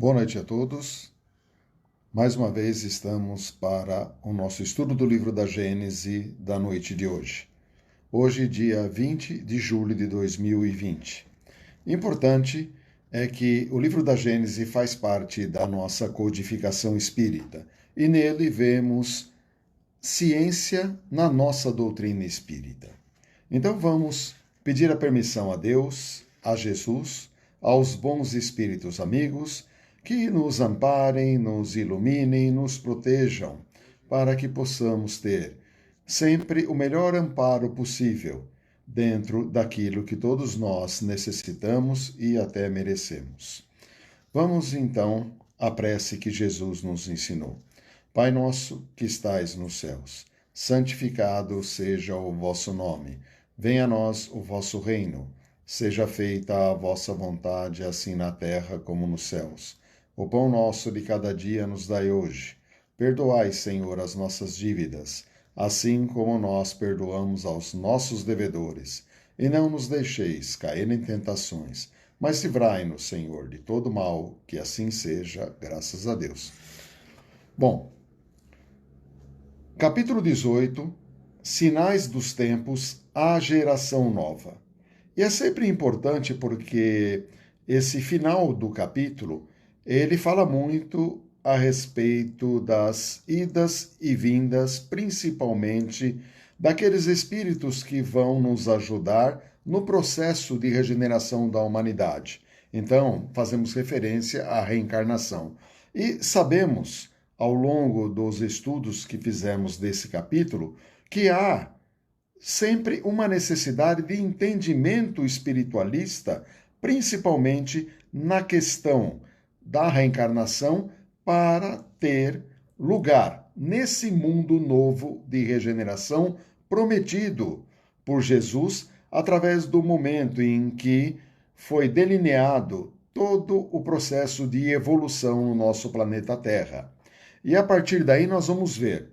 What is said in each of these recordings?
Boa noite a todos. Mais uma vez estamos para o nosso estudo do livro da Gênese da noite de hoje. Hoje, dia 20 de julho de 2020. Importante é que o livro da Gênese faz parte da nossa codificação espírita e nele vemos ciência na nossa doutrina espírita. Então vamos pedir a permissão a Deus, a Jesus, aos bons espíritos amigos, que nos amparem, nos iluminem, nos protejam, para que possamos ter sempre o melhor amparo possível dentro daquilo que todos nós necessitamos e até merecemos. Vamos então à prece que Jesus nos ensinou. Pai nosso que estais nos céus, santificado seja o vosso nome. Venha a nós o vosso reino. Seja feita a vossa vontade, assim na terra como nos céus. O pão nosso de cada dia nos dai hoje. Perdoai, Senhor, as nossas dívidas, assim como nós perdoamos aos nossos devedores. E não nos deixeis cair em tentações, mas livrai-nos, Senhor, de todo mal, que assim seja, graças a Deus. Bom, capítulo 18, Sinais dos Tempos, a Geração Nova. E é sempre importante porque esse final do capítulo ele fala muito a respeito das idas e vindas, principalmente daqueles espíritos que vão nos ajudar no processo de regeneração da humanidade. Então, fazemos referência à reencarnação. E sabemos, ao longo dos estudos que fizemos desse capítulo, que há sempre uma necessidade de entendimento espiritualista, principalmente na questão da reencarnação, para ter lugar nesse mundo novo de regeneração prometido por Jesus através do momento em que foi delineado todo o processo de evolução no nosso planeta Terra. E a partir daí nós vamos ver,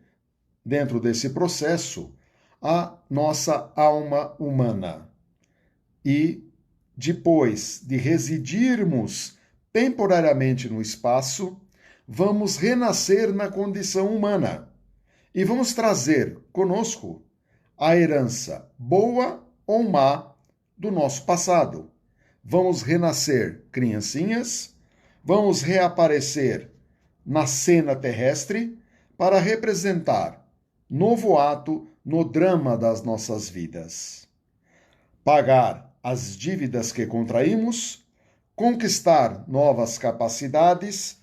dentro desse processo, a nossa alma humana. E depois de residirmos temporariamente no espaço, vamos renascer na condição humana e vamos trazer conosco a herança boa ou má do nosso passado. Vamos renascer criancinhas, vamos reaparecer na cena terrestre para representar novo ato no drama das nossas vidas. Pagar as dívidas que contraímos, conquistar novas capacidades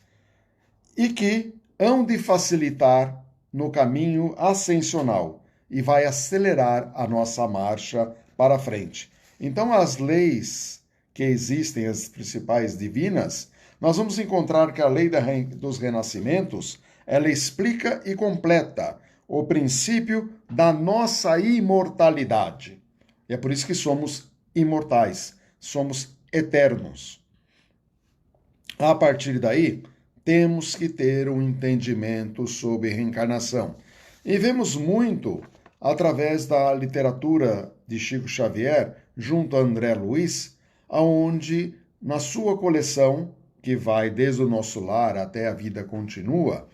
e que hão de facilitar no caminho ascensional e vai acelerar a nossa marcha para frente. Então, as leis que existem, as principais divinas, nós vamos encontrar que a lei dos renascimentos, ela explica e completa o princípio da nossa imortalidade. E é por isso que somos imortais, somos eternos. A partir daí, temos que ter um entendimento sobre reencarnação. E vemos muito através da literatura de Chico Xavier, junto a André Luiz, onde na sua coleção, que vai desde o nosso lar até a vida continua,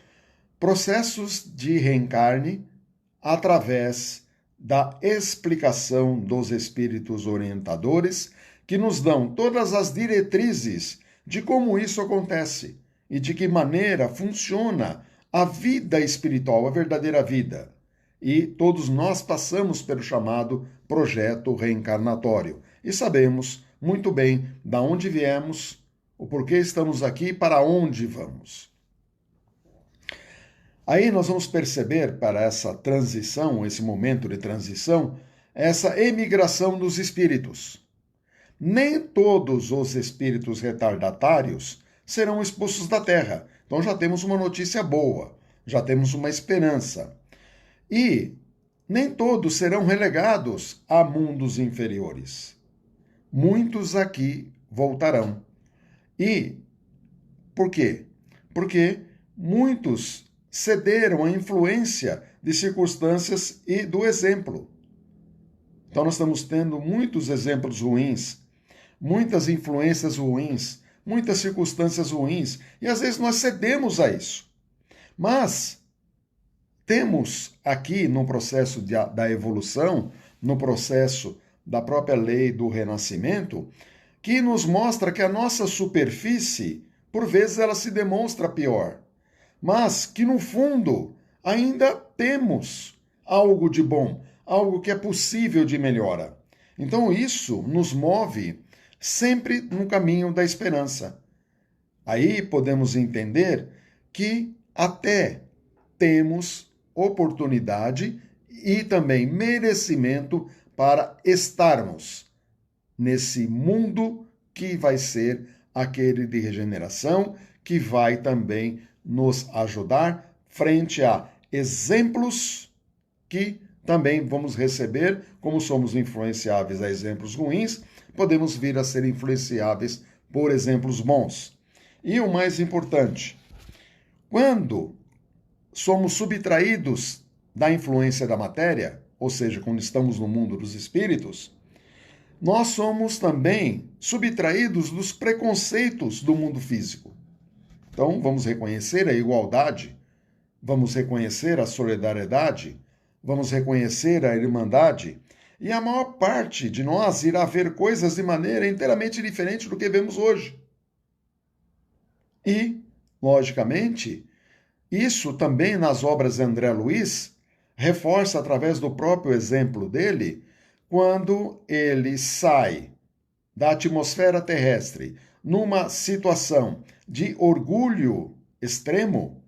processos de reencarne através da explicação dos espíritos orientadores, que nos dão todas as diretrizes de como isso acontece e de que maneira funciona a vida espiritual, a verdadeira vida. E todos nós passamos pelo chamado projeto reencarnatório e sabemos muito bem de onde viemos, o porquê estamos aqui e para onde vamos. Aí nós vamos perceber para essa transição, esse momento de transição, essa emigração dos espíritos. Nem todos os espíritos retardatários serão expulsos da Terra. Então já temos uma notícia boa, já temos uma esperança. E nem todos serão relegados a mundos inferiores. Muitos aqui voltarão. E por quê? Porque muitos cederam à influência de circunstâncias e do exemplo. Então nós estamos tendo muitos exemplos ruins, muitas influências ruins, muitas circunstâncias ruins, e às vezes nós cedemos a isso. Mas temos aqui no processo da evolução, no processo da própria lei do renascimento, que nos mostra que a nossa superfície, por vezes, ela se demonstra pior, mas que no fundo ainda temos algo de bom, algo que é possível de melhora. Então isso nos move sempre no caminho da esperança. Aí podemos entender que até temos oportunidade e também merecimento para estarmos nesse mundo que vai ser aquele de regeneração, que vai também nos ajudar frente a exemplos que também vamos receber, como somos influenciáveis a exemplos ruins, podemos vir a ser influenciáveis por exemplos bons. E o mais importante, quando somos subtraídos da influência da matéria, ou seja, quando estamos no mundo dos espíritos, nós somos também subtraídos dos preconceitos do mundo físico. Então, vamos reconhecer a igualdade, vamos reconhecer a solidariedade, vamos reconhecer a irmandade, e a maior parte de nós irá ver coisas de maneira inteiramente diferente do que vemos hoje. E, logicamente, isso também nas obras de André Luiz reforça através do próprio exemplo dele, quando ele sai da atmosfera terrestre numa situação de orgulho extremo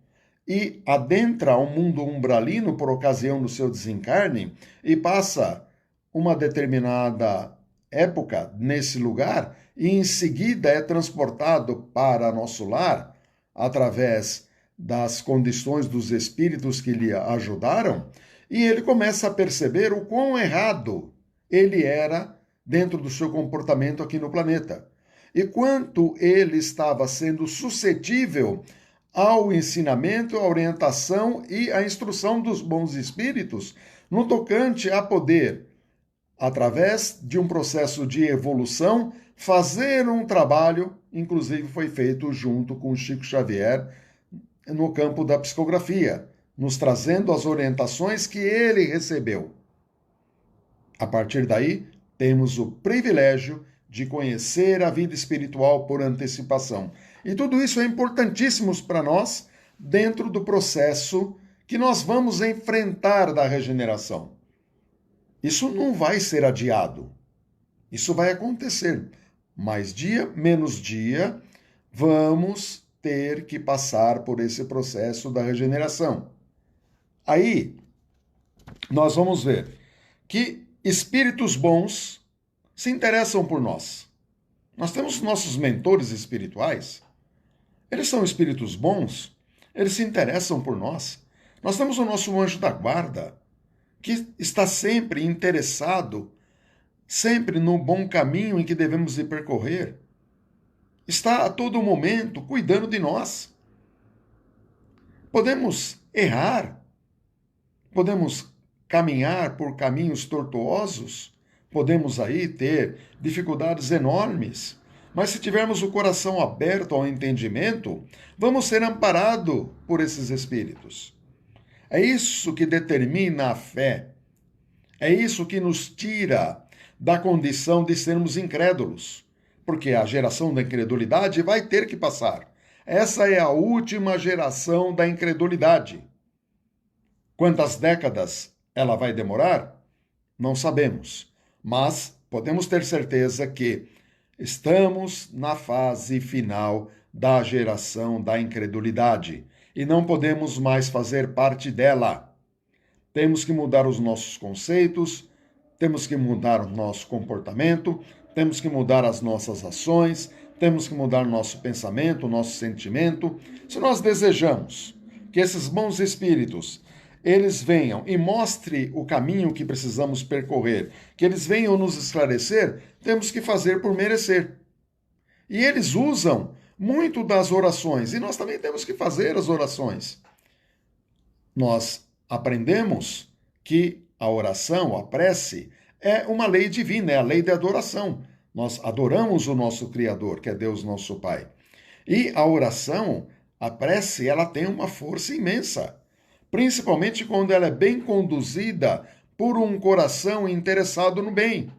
e adentra o mundo umbralino por ocasião do seu desencarne e passa uma determinada época nesse lugar e em seguida é transportado para nosso lar através das condições dos espíritos que lhe ajudaram, e ele começa a perceber o quão errado ele era dentro do seu comportamento aqui no planeta. E quanto ele estava sendo suscetível ao ensinamento, à orientação e à instrução dos bons espíritos no tocante a poder, através de um processo de evolução, fazer um trabalho, inclusive foi feito junto com Chico Xavier, no campo da psicografia, nos trazendo as orientações que ele recebeu. A partir daí, temos o privilégio de conhecer a vida espiritual por antecipação. E tudo isso é importantíssimo para nós dentro do processo que nós vamos enfrentar da regeneração. Isso não vai ser adiado. Isso vai acontecer. Mais dia, menos dia, vamos ter que passar por esse processo da regeneração. Aí, nós vamos ver que espíritos bons se interessam por nós. Nós temos nossos mentores espirituais. Eles são espíritos bons, eles se interessam por nós. Nós temos o nosso anjo da guarda, que está sempre interessado, sempre no bom caminho em que devemos ir percorrer. Está a todo momento cuidando de nós. Podemos errar, podemos caminhar por caminhos tortuosos, podemos aí ter dificuldades enormes, mas se tivermos o coração aberto ao entendimento, vamos ser amparados por esses espíritos. É isso que determina a fé. É isso que nos tira da condição de sermos incrédulos, porque a geração da incredulidade vai ter que passar. Essa é a última geração da incredulidade. Quantas décadas ela vai demorar? Não sabemos, mas podemos ter certeza que estamos na fase final da geração da incredulidade e não podemos mais fazer parte dela. Temos que mudar os nossos conceitos, temos que mudar o nosso comportamento, temos que mudar as nossas ações, temos que mudar nosso pensamento, nosso sentimento. Se nós desejamos que esses bons espíritos eles venham e mostrem o caminho que precisamos percorrer, que eles venham nos esclarecer, temos que fazer por merecer. E eles usam muito das orações, e nós também temos que fazer as orações. Nós aprendemos que a oração, a prece, é uma lei divina, é a lei da adoração. Nós adoramos o nosso Criador, que é Deus nosso Pai. E a oração, a prece, ela tem uma força imensa, principalmente quando ela é bem conduzida por um coração interessado no bem.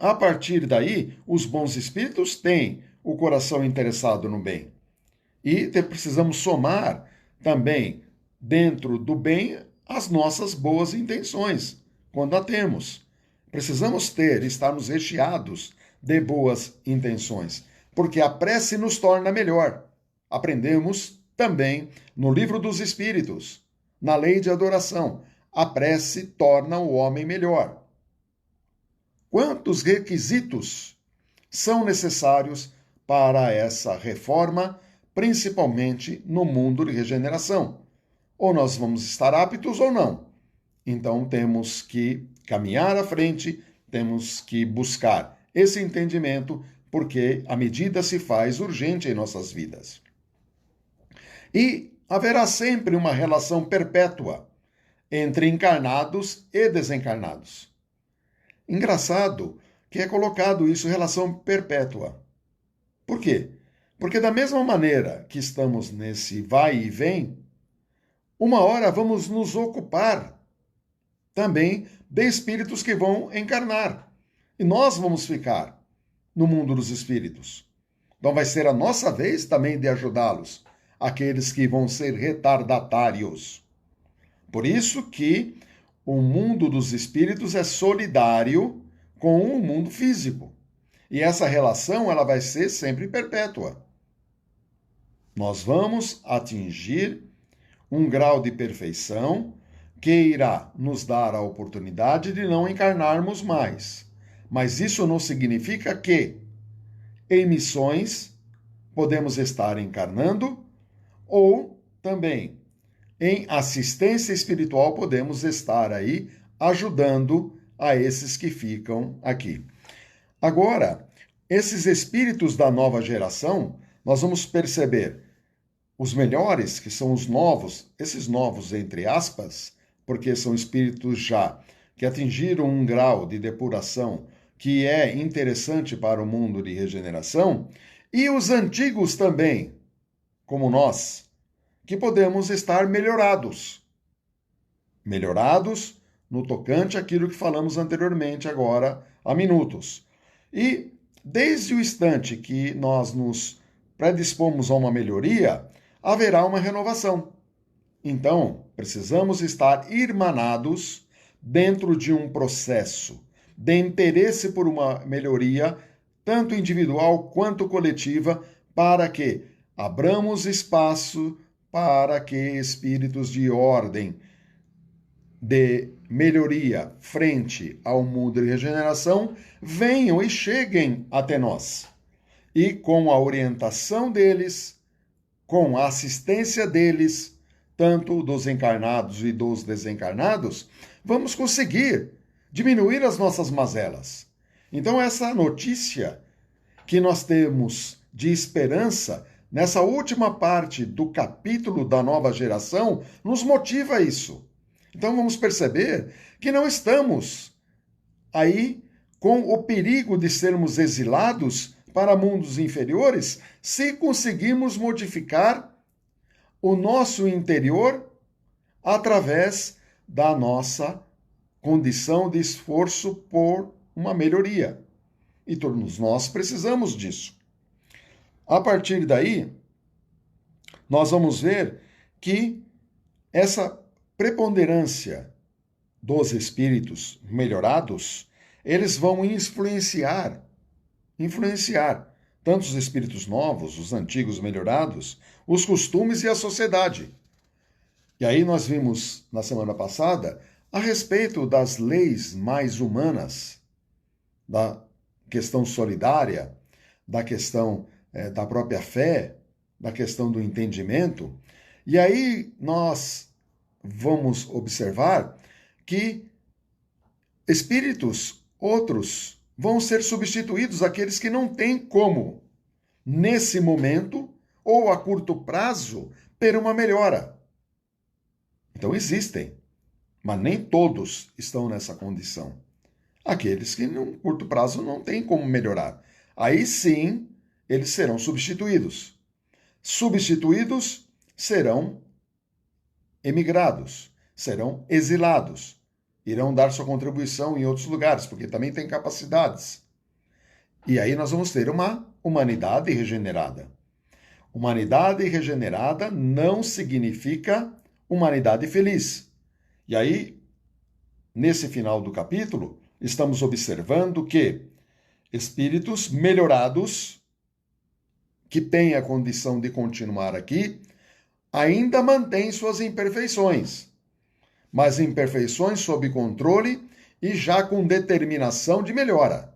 A partir daí, os bons espíritos têm o coração interessado no bem. E precisamos somar também, dentro do bem, as nossas boas intenções, quando a temos. Precisamos estarmos recheados de boas intenções, porque a prece nos torna melhor. Aprendemos também no Livro dos Espíritos, na lei de adoração. A prece torna o homem melhor. Quantos requisitos são necessários para essa reforma, principalmente no mundo de regeneração? Ou nós vamos estar aptos ou não. Então temos que caminhar à frente, temos que buscar esse entendimento, porque a medida se faz urgente em nossas vidas. E haverá sempre uma relação perpétua entre encarnados e desencarnados. Engraçado que é colocado isso, relação perpétua. Por quê? Porque da mesma maneira que estamos nesse vai e vem, uma hora vamos nos ocupar também de espíritos que vão encarnar. E nós vamos ficar no mundo dos espíritos. Então vai ser a nossa vez também de ajudá-los, aqueles que vão ser retardatários. Por isso que o mundo dos espíritos é solidário com o mundo físico. E essa relação ela vai ser sempre perpétua. Nós vamos atingir um grau de perfeição que irá nos dar a oportunidade de não encarnarmos mais. Mas isso não significa que em missões podemos estar encarnando ou também em assistência espiritual podemos estar aí ajudando a esses que ficam aqui. Agora, esses espíritos da nova geração, nós vamos perceber os melhores, que são os novos, esses novos entre aspas, porque são espíritos já que atingiram um grau de depuração que é interessante para o mundo de regeneração, e os antigos também, como nós, que podemos estar melhorados. Melhorados no tocante àquilo que falamos anteriormente agora há minutos. E desde o instante que nós nos predispomos a uma melhoria, haverá uma renovação. Então, precisamos estar irmanados dentro de um processo de interesse por uma melhoria, tanto individual quanto coletiva, para que abramos espaço para que espíritos de ordem de melhoria frente ao mundo de regeneração venham e cheguem até nós. E com a orientação deles, com a assistência deles, tanto dos encarnados e dos desencarnados, vamos conseguir diminuir as nossas mazelas. Então, essa notícia que nós temos de esperança nessa última parte do capítulo da nova geração nos motiva a isso. Então, vamos perceber que não estamos aí com o perigo de sermos exilados para mundos inferiores se conseguirmos modificar o nosso interior através da nossa condição de esforço por uma melhoria. E todos nós precisamos disso. A partir daí, nós vamos ver que essa preponderância dos espíritos melhorados, eles vão influenciar tanto os espíritos novos, os antigos melhorados, os costumes e a sociedade. E aí nós vimos na semana passada a respeito das leis mais humanas, da questão solidária, da questão da própria fé, da questão do entendimento. E aí nós vamos observar que espíritos outros vão ser substituídos, aqueles que não têm como, nesse momento, ou a curto prazo, ter uma melhora. Então existem, mas nem todos estão nessa condição. Aqueles que, num curto prazo, não têm como melhorar. Aí sim, eles serão substituídos. Substituídos serão emigrados, serão exilados, irão dar sua contribuição em outros lugares, porque também têm capacidades. E aí nós vamos ter uma humanidade regenerada. Humanidade regenerada não significa humanidade feliz. E aí, nesse final do capítulo, estamos observando que espíritos melhorados, que têm a condição de continuar aqui, ainda mantêm suas imperfeições, mas imperfeições sob controle e já com determinação de melhora.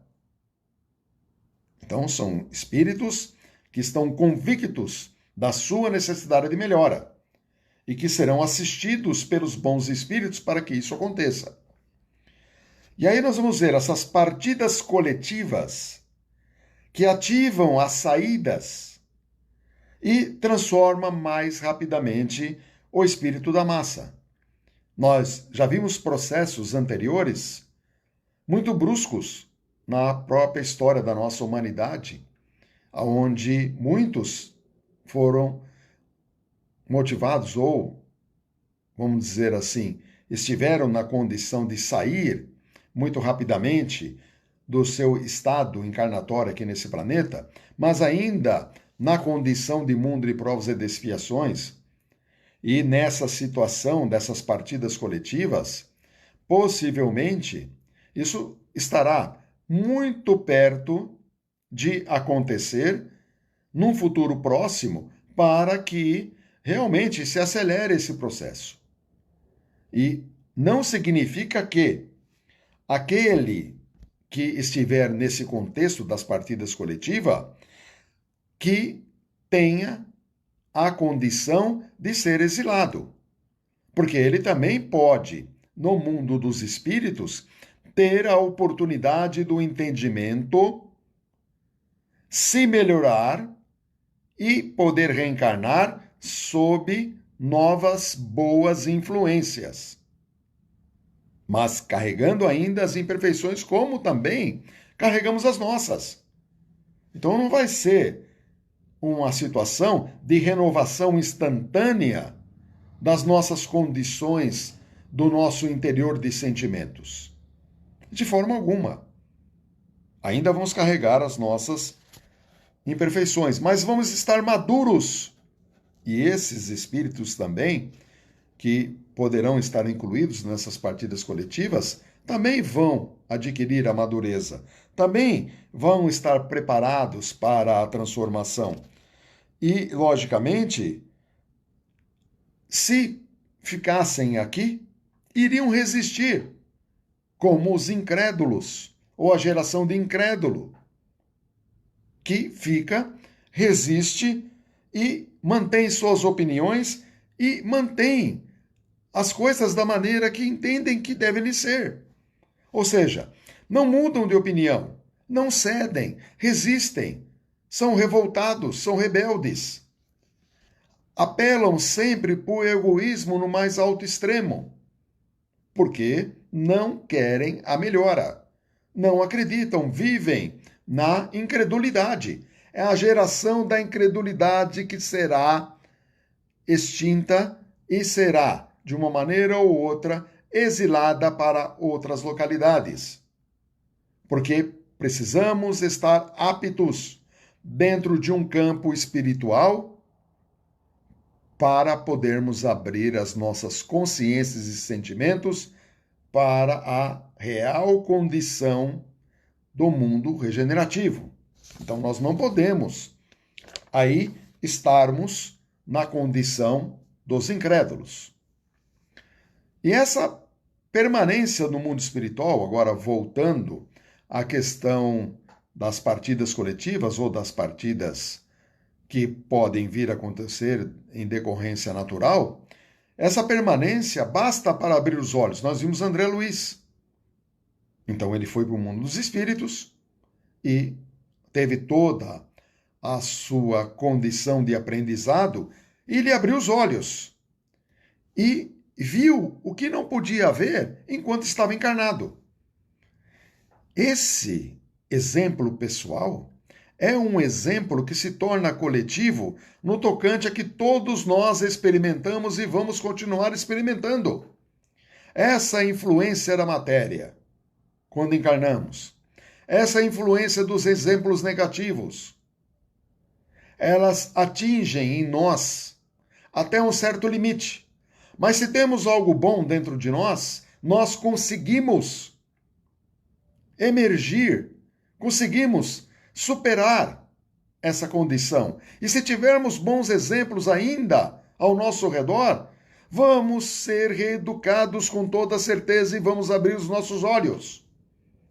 Então, são espíritos que estão convictos da sua necessidade de melhora e que serão assistidos pelos bons espíritos para que isso aconteça. E aí nós vamos ver essas partidas coletivas que ativam as saídas e transformam mais rapidamente o espírito da massa. Nós já vimos processos anteriores muito bruscos na própria história da nossa humanidade, onde muitos foram motivados ou, vamos dizer assim, estiveram na condição de sair muito rapidamente do seu estado encarnatório aqui nesse planeta, mas ainda na condição de mundo de provas e de expiações, e nessa situação dessas partidas coletivas, possivelmente isso estará muito perto de acontecer num futuro próximo para que realmente se acelere esse processo. E não significa que aquele que estiver nesse contexto das partidas coletivas que tenha a condição de ser exilado. Porque ele também pode, no mundo dos espíritos, ter a oportunidade do entendimento, se melhorar e poder reencarnar sob novas boas influências. Mas carregando ainda as imperfeições, como também carregamos as nossas. Então não vai ser uma situação de renovação instantânea das nossas condições, do nosso interior de sentimentos. De forma alguma. Ainda vamos carregar as nossas imperfeições, mas vamos estar maduros. E esses espíritos também, que poderão estar incluídos nessas partidas coletivas, também vão adquirir a madureza, também vão estar preparados para a transformação. E, logicamente, se ficassem aqui, iriam resistir, como os incrédulos, ou a geração de incrédulo, que fica, resiste e mantém suas opiniões e mantém as coisas da maneira que entendem que devem ser. Ou seja, não mudam de opinião, não cedem, resistem, são revoltados, são rebeldes. Apelam sempre para o egoísmo no mais alto extremo, porque não querem a melhora, não acreditam, vivem na incredulidade. É a geração da incredulidade que será extinta e será, de uma maneira ou outra, exilada para outras localidades. Porque precisamos estar aptos dentro de um campo espiritual para podermos abrir as nossas consciências e sentimentos para a real condição do mundo regenerativo. Então nós não podemos aí estarmos na condição dos incrédulos. E essa permanência no mundo espiritual, agora voltando à questão das partidas coletivas ou das partidas que podem vir a acontecer em decorrência natural, essa permanência basta para abrir os olhos. Nós vimos André Luiz. Então ele foi para o mundo dos espíritos e teve toda a sua condição de aprendizado e lhe abriu os olhos. E viu o que não podia ver enquanto estava encarnado. Esse exemplo pessoal é um exemplo que se torna coletivo no tocante a que todos nós experimentamos e vamos continuar experimentando. Essa influência da matéria, quando encarnamos, essa influência dos exemplos negativos, elas atingem em nós até um certo limite. Mas se temos algo bom dentro de nós, nós conseguimos emergir, conseguimos superar essa condição. E se tivermos bons exemplos ainda ao nosso redor, vamos ser reeducados com toda certeza e vamos abrir os nossos olhos.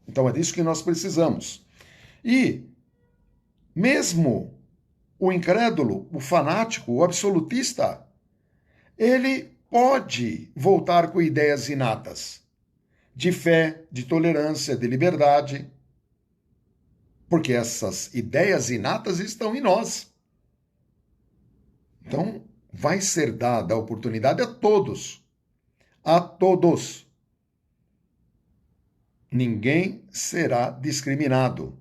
Então é disso que nós precisamos. E mesmo o incrédulo, o fanático, o absolutista, ele pode voltar com ideias inatas de fé, de tolerância, de liberdade, porque essas ideias inatas estão em nós. Então, vai ser dada a oportunidade a todos. A todos. Ninguém será discriminado.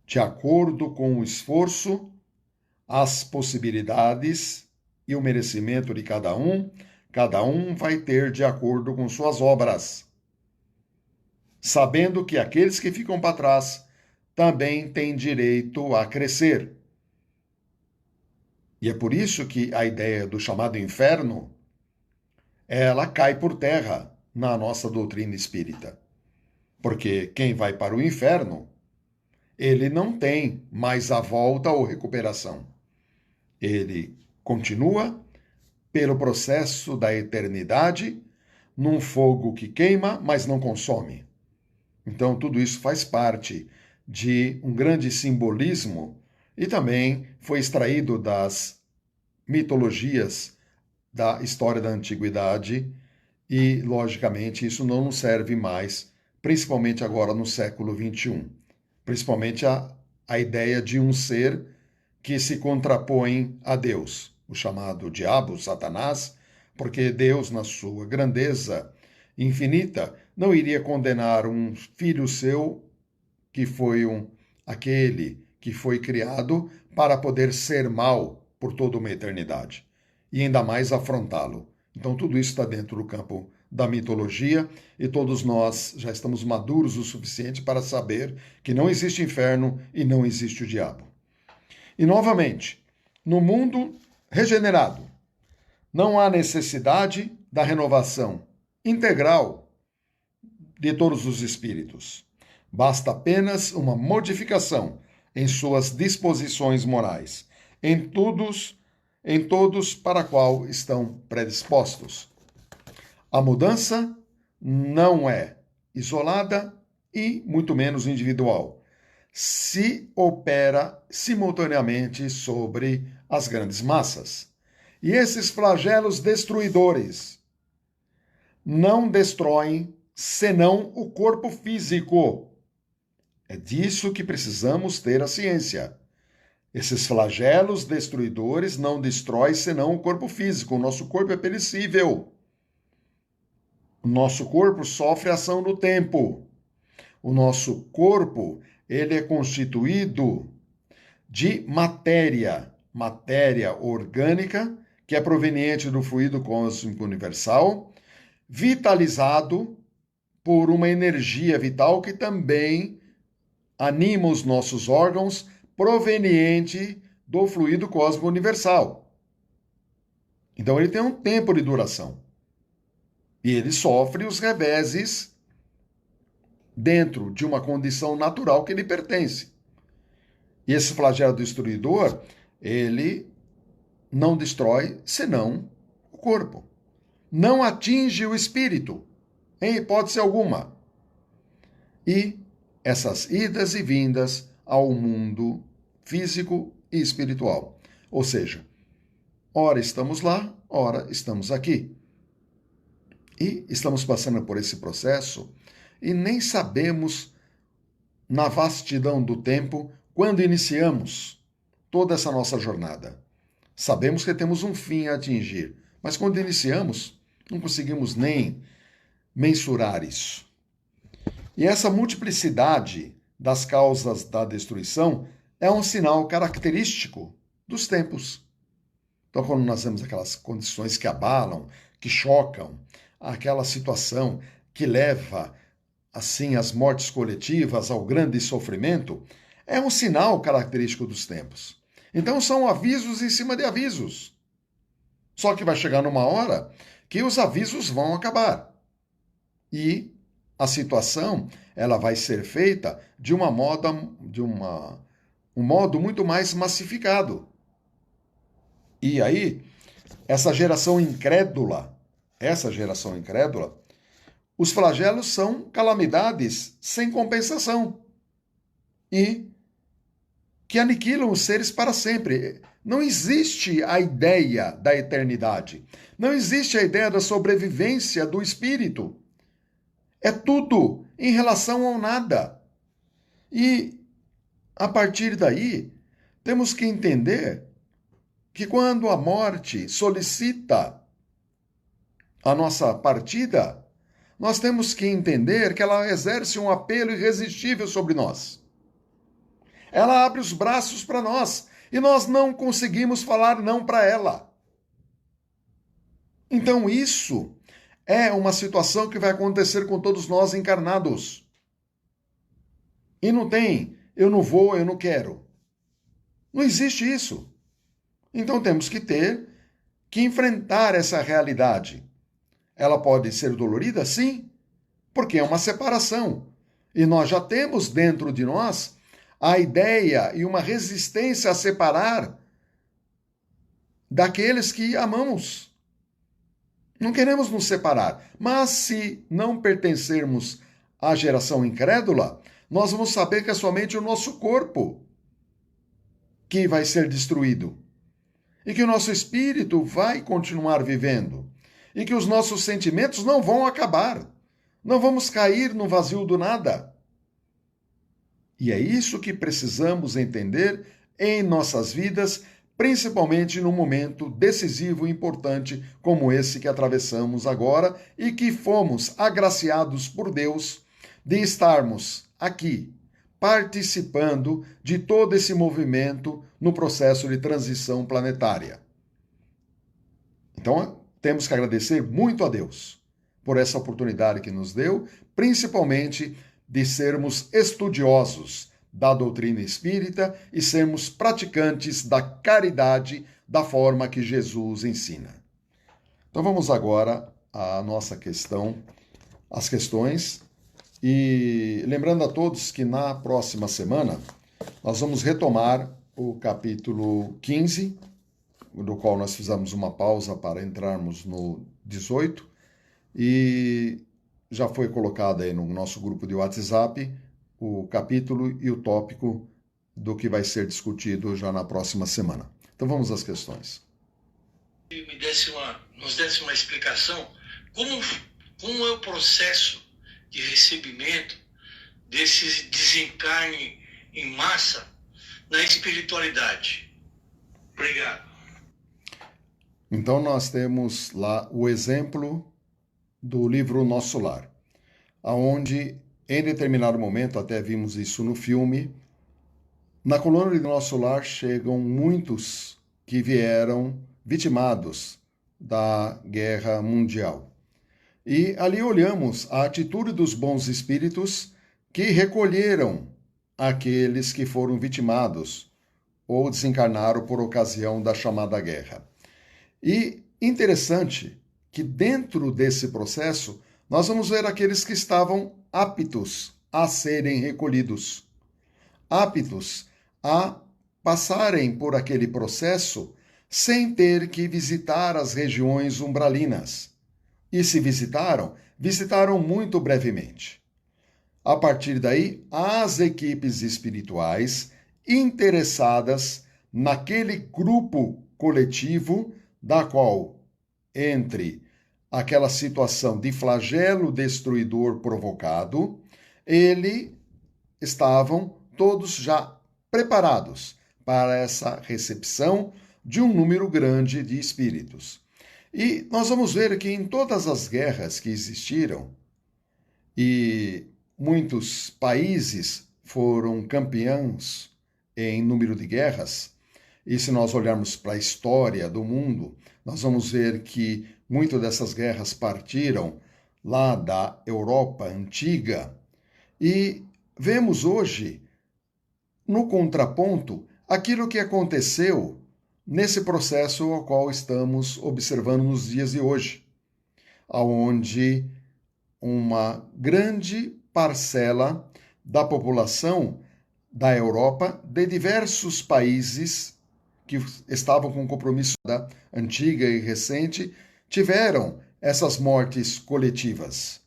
De acordo com o esforço, as possibilidades e o merecimento de cada um vai ter de acordo com suas obras. Sabendo que aqueles que ficam para trás também têm direito a crescer. E é por isso que a ideia do chamado inferno, ela cai por terra na nossa doutrina espírita. Porque quem vai para o inferno, ele não tem mais a volta ou recuperação. Ele continua pelo processo da eternidade, num fogo que queima, mas não consome. Então, tudo isso faz parte de um grande simbolismo e também foi extraído das mitologias da história da antiguidade e, logicamente, isso não nos serve mais, principalmente agora no século XXI. Principalmente a ideia de um ser que se contrapõe a Deus, o chamado diabo, Satanás, porque Deus, na sua grandeza infinita, não iria condenar um filho seu que foi aquele que foi criado para poder ser mal por toda uma eternidade e ainda mais afrontá-lo. Então tudo isso está dentro do campo da mitologia e todos nós já estamos maduros o suficiente para saber que não existe inferno e não existe o diabo. E novamente, no mundo regenerado, não há necessidade da renovação integral de todos os espíritos. Basta apenas uma modificação em suas disposições morais, em todos para a qual estão predispostos. A mudança não é isolada e muito menos individual. Se opera simultaneamente sobre as grandes massas. E esses flagelos destruidores não destroem senão o corpo físico. É disso que precisamos ter a ciência. Esses flagelos destruidores não destroem senão o corpo físico. O nosso corpo é perecível. O nosso corpo sofre ação no tempo. O nosso corpo, ele é constituído de matéria orgânica, que é proveniente do fluido cósmico universal, vitalizado por uma energia vital que também anima os nossos órgãos, proveniente do fluido cósmico universal. Então ele tem um tempo de duração. E ele sofre os reveses dentro de uma condição natural que lhe pertence. E esse flagelo destruidor, ele não destrói senão o corpo. Não atinge o espírito, em hipótese alguma. E essas idas e vindas ao mundo físico e espiritual. Ou seja, ora estamos lá, ora estamos aqui. E estamos passando por esse processo e nem sabemos, na vastidão do tempo, quando iniciamos toda essa nossa jornada. Sabemos que temos um fim a atingir, mas quando iniciamos, não conseguimos nem mensurar isso. E essa multiplicidade das causas da destruição é um sinal característico dos tempos. Então, quando nós vemos aquelas condições que abalam, que chocam, aquela situação que leva, assim, às mortes coletivas, ao grande sofrimento, é um sinal característico dos tempos. Então, são avisos em cima de avisos. Só que vai chegar numa hora que os avisos vão acabar. E a situação ela vai ser feita de um modo muito mais massificado. E aí, essa geração incrédula, os flagelos são calamidades sem compensação e que aniquilam os seres para sempre. Não existe a ideia da eternidade. Não existe a ideia da sobrevivência do espírito. É tudo em relação ao nada. E, a partir daí, temos que entender que quando a morte solicita a nossa partida, nós temos que entender que ela exerce um apelo irresistível sobre nós. Ela abre os braços para nós e nós não conseguimos falar não para ela. Então isso é uma situação que vai acontecer com todos nós encarnados. E não tem, eu não vou, eu não quero. Não existe isso. Então temos que ter que enfrentar essa realidade. Ela pode ser dolorida, sim, porque é uma separação. E nós já temos dentro de nós a ideia e uma resistência a separar daqueles que amamos. Não queremos nos separar, mas se não pertencermos à geração incrédula, nós vamos saber que é somente o nosso corpo que vai ser destruído e que o nosso espírito vai continuar vivendo e que os nossos sentimentos não vão acabar. Não vamos cair no vazio do nada. E é isso que precisamos entender em nossas vidas, principalmente num momento decisivo e importante como esse que atravessamos agora e que fomos agraciados por Deus de estarmos aqui participando de todo esse movimento no processo de transição planetária. Então, temos que agradecer muito a Deus por essa oportunidade que nos deu, principalmente de sermos estudiosos da doutrina espírita e sermos praticantes da caridade da forma que Jesus ensina. Então vamos agora à nossa questão, as questões, e lembrando a todos que na próxima semana nós vamos retomar o capítulo 15, do qual nós fizemos uma pausa para entrarmos no 18, e já foi colocado aí no nosso grupo de WhatsApp o capítulo e o tópico do que vai ser discutido já na próxima semana. Então vamos às questões. Nos desse uma explicação, como é o processo de recebimento desse desencarne em massa na espiritualidade? Obrigado. Então nós temos lá o exemplo do livro Nosso Lar, aonde em determinado momento, até vimos isso no filme, na colônia do Nosso Lar chegam muitos que vieram vitimados da Guerra Mundial. E ali olhamos a atitude dos bons espíritos que recolheram aqueles que foram vitimados ou desencarnaram por ocasião da chamada guerra. E interessante que dentro desse processo nós vamos ver aqueles que estavam aptos a serem recolhidos, aptos a passarem por aquele processo sem ter que visitar as regiões umbralinas. E se visitaram, visitaram muito brevemente. A partir daí, as equipes espirituais interessadas naquele grupo coletivo da qual, entre aquela situação de flagelo destruidor provocado, estavam todos já preparados para essa recepção de um número grande de espíritos. E nós vamos ver que em todas as guerras que existiram, e muitos países foram campeões em número de guerras, e se nós olharmos para a história do mundo, nós vamos ver que muitas dessas guerras partiram lá da Europa antiga, e vemos hoje, no contraponto, aquilo que aconteceu nesse processo ao qual estamos observando nos dias de hoje, onde uma grande parcela da população da Europa, de diversos países que estavam com compromisso da antiga e recente, tiveram essas mortes coletivas,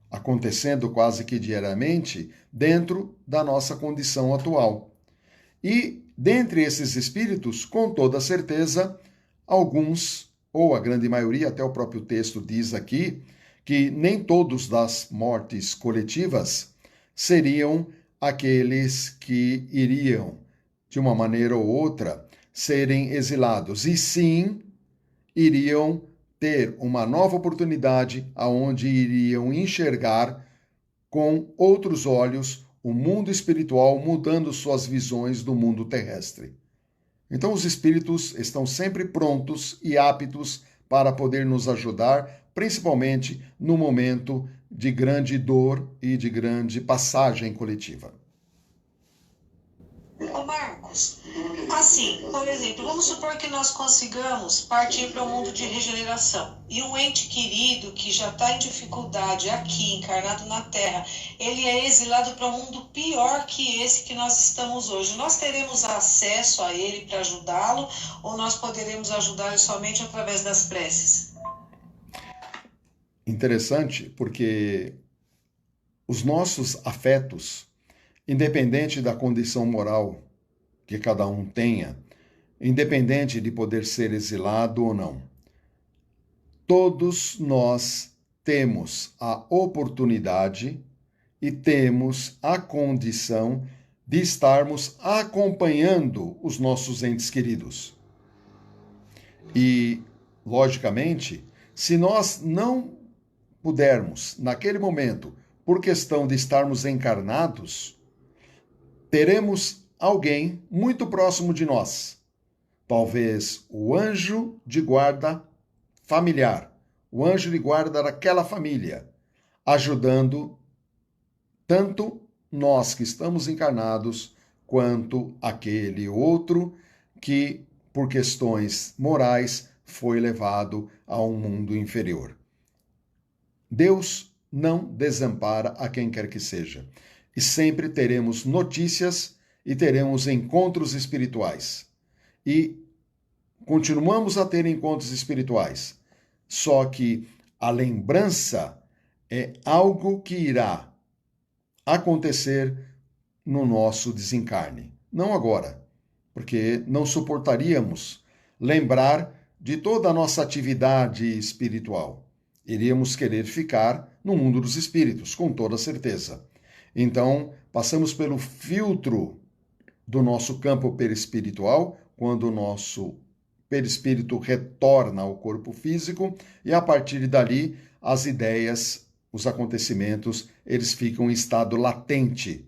acontecendo quase que diariamente dentro da nossa condição atual. E, dentre esses espíritos, com toda certeza, alguns, ou a grande maioria, até o próprio texto diz aqui, que nem todos das mortes coletivas seriam aqueles que iriam, de uma maneira ou outra, serem exilados, e sim iriam ter uma nova oportunidade aonde iriam enxergar com outros olhos o mundo espiritual, mudando suas visões do mundo terrestre. Então os espíritos estão sempre prontos e aptos para poder nos ajudar, principalmente no momento de grande dor e de grande passagem coletiva. Ô Marcos, assim, por exemplo, vamos supor que nós consigamos partir para um mundo de regeneração e um ente querido que já está em dificuldade aqui, encarnado na Terra, ele é exilado para um mundo pior que esse que nós estamos hoje. Nós teremos acesso a ele para ajudá-lo ou nós poderemos ajudá-lo somente através das preces? Interessante, porque os nossos afetos, independente da condição moral que cada um tenha, independente de poder ser exilado ou não, todos nós temos a oportunidade e temos a condição de estarmos acompanhando os nossos entes queridos. E, logicamente, se nós não pudermos, naquele momento, por questão de estarmos encarnados, teremos alguém muito próximo de nós, talvez o anjo de guarda familiar, o anjo de guarda daquela família, ajudando tanto nós que estamos encarnados, quanto aquele outro que, por questões morais, foi levado a um mundo inferior. Deus não desampara a quem quer que seja. E sempre teremos notícias e teremos encontros espirituais. E continuamos a ter encontros espirituais. Só que a lembrança é algo que irá acontecer no nosso desencarne. Não agora, porque não suportaríamos lembrar de toda a nossa atividade espiritual. Iríamos querer ficar no mundo dos espíritos, com toda certeza. Então, passamos pelo filtro do nosso campo perispiritual, quando o nosso perispírito retorna ao corpo físico, e a partir dali, as ideias, os acontecimentos, eles ficam em estado latente,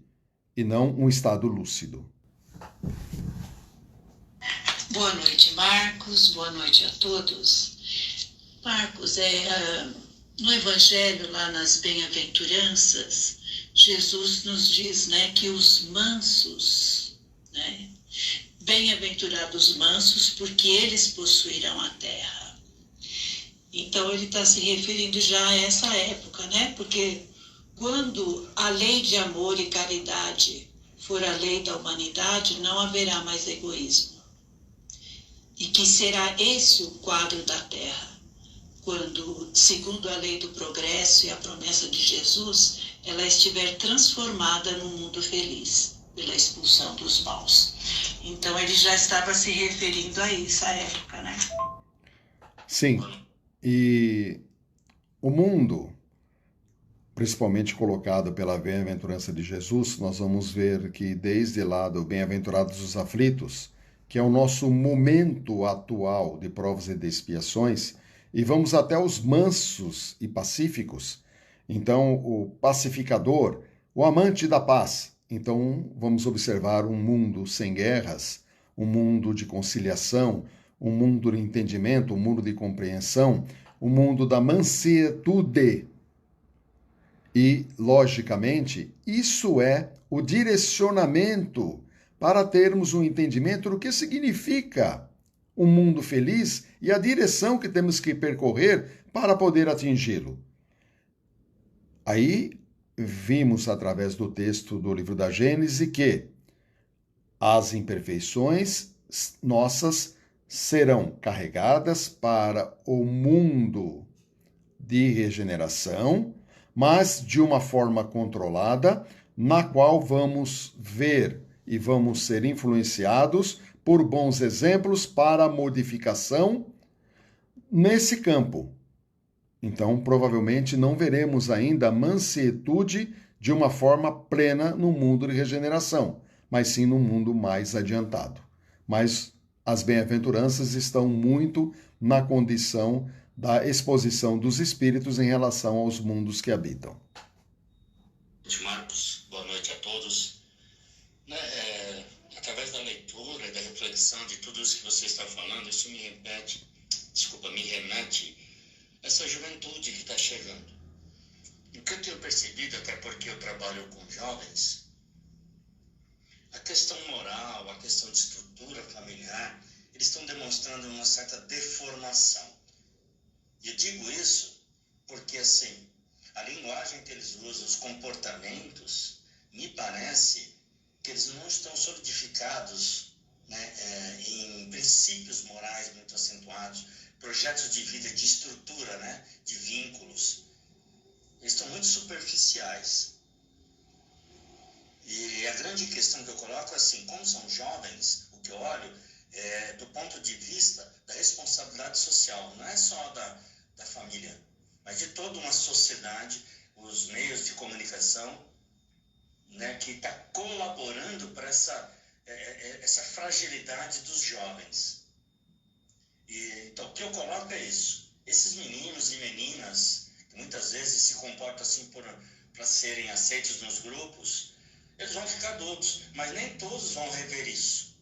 e não um estado lúcido. Boa noite, Marcos. Boa noite a todos. Marcos, no Evangelho, lá nas Bem-aventuranças, Jesus nos diz, que os mansos, bem-aventurados mansos, porque eles possuirão a terra. Então ele está se referindo já a essa época, porque quando a lei de amor e caridade for a lei da humanidade, não haverá mais egoísmo. E que será esse o quadro da terra, quando, segundo a lei do progresso e a promessa de Jesus, ela estiver transformada num mundo feliz, pela expulsão dos maus. Então ele já estava se referindo a essa época, Sim, e o mundo, principalmente colocado pela bem-aventurança de Jesus, nós vamos ver que desde lá do Bem-aventurados os aflitos, que é o nosso momento atual de provas e de expiações, e vamos até os mansos e pacíficos. Então, o pacificador, o amante da paz. Então, vamos observar um mundo sem guerras, um mundo de conciliação, um mundo de entendimento, um mundo de compreensão, um mundo da mansuetude. E, logicamente, isso é o direcionamento para termos um entendimento do que significa um mundo feliz e a direção que temos que percorrer para poder atingi-lo. Aí vimos através do texto do livro da Gênesis que as imperfeições nossas serão carregadas para o mundo de regeneração, mas de uma forma controlada, na qual vamos ver e vamos ser influenciados por bons exemplos para a modificação nesse campo. Então, provavelmente não veremos ainda a mansuetude de uma forma plena no mundo de regeneração, mas sim no mundo mais adiantado. Mas as bem-aventuranças estão muito na condição da exposição dos espíritos em relação aos mundos que habitam. Marcos, boa noite a todos. Através da leitura e da reflexão de tudo isso que você está falando, isso me remete a essa juventude que está chegando. O que eu tenho percebido, até porque eu trabalho com jovens, a questão moral, a questão de estrutura familiar, eles estão demonstrando uma certa deformação. E eu digo isso porque, assim, a linguagem que eles usam, os comportamentos, me parece que eles não estão solidificados, em princípios morais muito acentuados, projetos de vida, de estrutura, de vínculos. Eles estão muito superficiais. E a grande questão que eu coloco é assim, como são jovens, o que eu olho é do ponto de vista da responsabilidade social, não é só da família, mas de toda uma sociedade, os meios de comunicação, que está colaborando para essa fragilidade dos jovens. Então, o que eu coloco é isso. Esses meninos e meninas, que muitas vezes se comportam assim para serem aceitos nos grupos, eles vão ficar adultos, mas nem todos vão rever isso.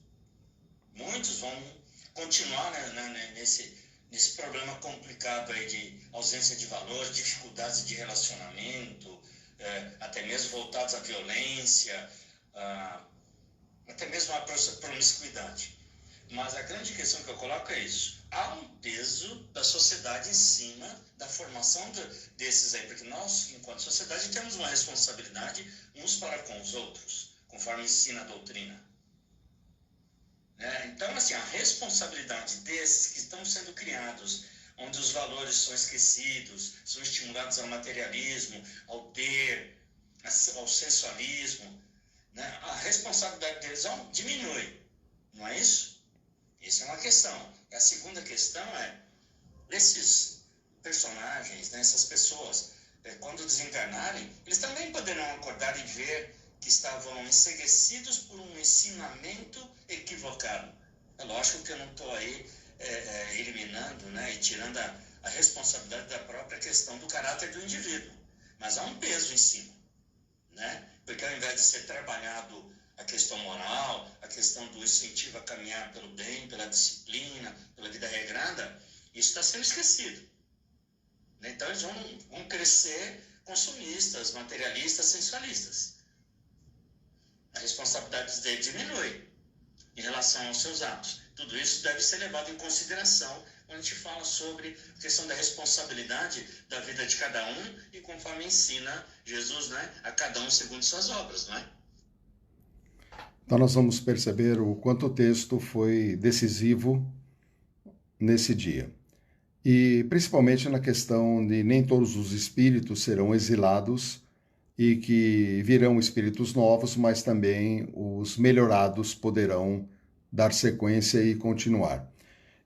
Muitos vão continuar nesse problema complicado aí de ausência de valores, dificuldades de relacionamento, até mesmo voltados à violência, até mesmo à promiscuidade. Mas a grande questão que eu coloco é isso. Há um peso da sociedade em cima da formação desses aí, porque nós, enquanto sociedade, temos uma responsabilidade uns para com os outros, conforme ensina a doutrina. Então, assim, a responsabilidade desses que estão sendo criados, onde os valores são esquecidos, são estimulados ao materialismo, ao ter, ao sensualismo, a responsabilidade deles diminui, não é isso? Isso é uma questão. E a segunda questão é, esses personagens, essas pessoas, quando desencarnarem, eles também poderão acordar e ver que estavam enceguecidos por um ensinamento equivocado. É lógico que eu não estou aí eliminando e tirando a responsabilidade da própria questão do caráter do indivíduo. Mas há um peso em cima, porque ao invés de ser trabalhado a questão moral, a questão do incentivo a caminhar pelo bem, pela disciplina, pela vida regrada, isso está sendo esquecido. Então eles vão crescer consumistas, materialistas, sensualistas. A responsabilidade deles diminui em relação aos seus atos. Tudo isso deve ser levado em consideração quando a gente fala sobre a questão da responsabilidade da vida de cada um e conforme ensina Jesus, a cada um segundo suas obras, Então nós vamos perceber o quanto o texto foi decisivo nesse dia. E principalmente na questão de nem todos os espíritos serão exilados e que virão espíritos novos, mas também os melhorados poderão dar sequência e continuar.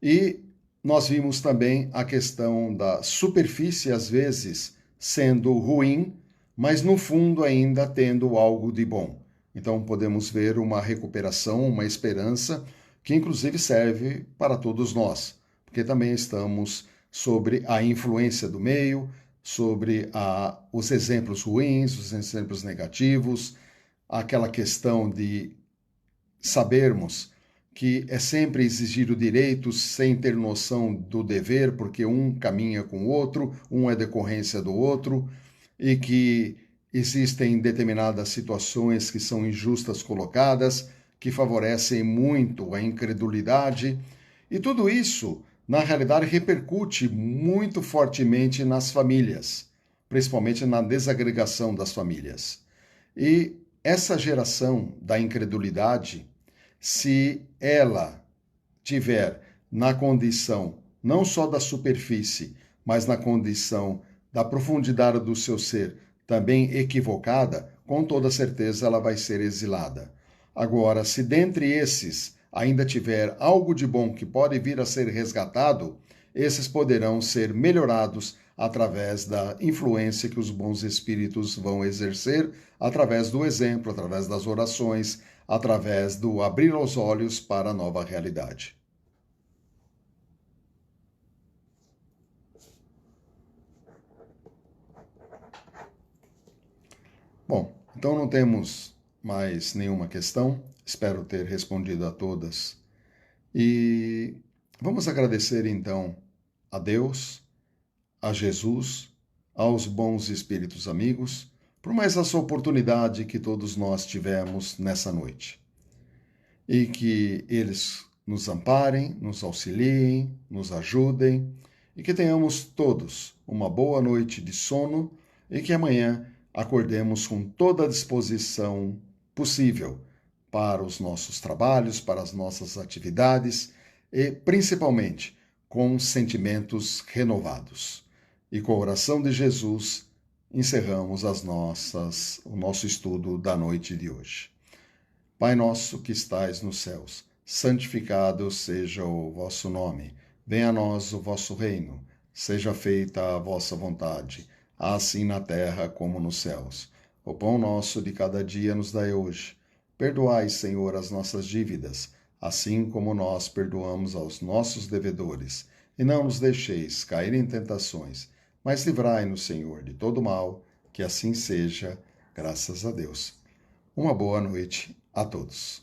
E nós vimos também a questão da superfície, às vezes, sendo ruim, mas no fundo ainda tendo algo de bom. Então podemos ver uma recuperação, uma esperança, que inclusive serve para todos nós, porque também estamos sobre a influência do meio, sobre os exemplos ruins, os exemplos negativos, aquela questão de sabermos que é sempre exigido direitos sem ter noção do dever, porque um caminha com o outro, um é decorrência do outro, e que existem determinadas situações que são injustas colocadas, que favorecem muito a incredulidade, e tudo isso, na realidade, repercute muito fortemente nas famílias, principalmente na desagregação das famílias. E essa geração da incredulidade, se ela tiver na condição não só da superfície, mas na condição da profundidade do seu ser também equivocada, com toda certeza ela vai ser exilada. Agora, se dentre esses ainda tiver algo de bom que pode vir a ser resgatado, esses poderão ser melhorados através da influência que os bons espíritos vão exercer, através do exemplo, através das orações, através do abrir os olhos para a nova realidade. Bom, então não temos mais nenhuma questão. Espero ter respondido a todas. E vamos agradecer então a Deus, a Jesus, aos bons espíritos amigos, por mais essa oportunidade que todos nós tivemos nessa noite. E que eles nos amparem, nos auxiliem, nos ajudem, e que tenhamos todos uma boa noite de sono e que amanhã acordemos com toda a disposição possível para os nossos trabalhos, para as nossas atividades e, principalmente, com sentimentos renovados. E com a oração de Jesus, encerramos o nosso estudo da noite de hoje. Pai nosso que estais nos céus, santificado seja o vosso nome. Venha a nós o vosso reino. Seja feita a vossa vontade, assim na terra como nos céus. O pão nosso de cada dia nos dai hoje. Perdoai, Senhor, as nossas dívidas, assim como nós perdoamos aos nossos devedores. E não nos deixeis cair em tentações, mas livrai-nos, Senhor, de todo mal, que assim seja, graças a Deus. Uma boa noite a todos.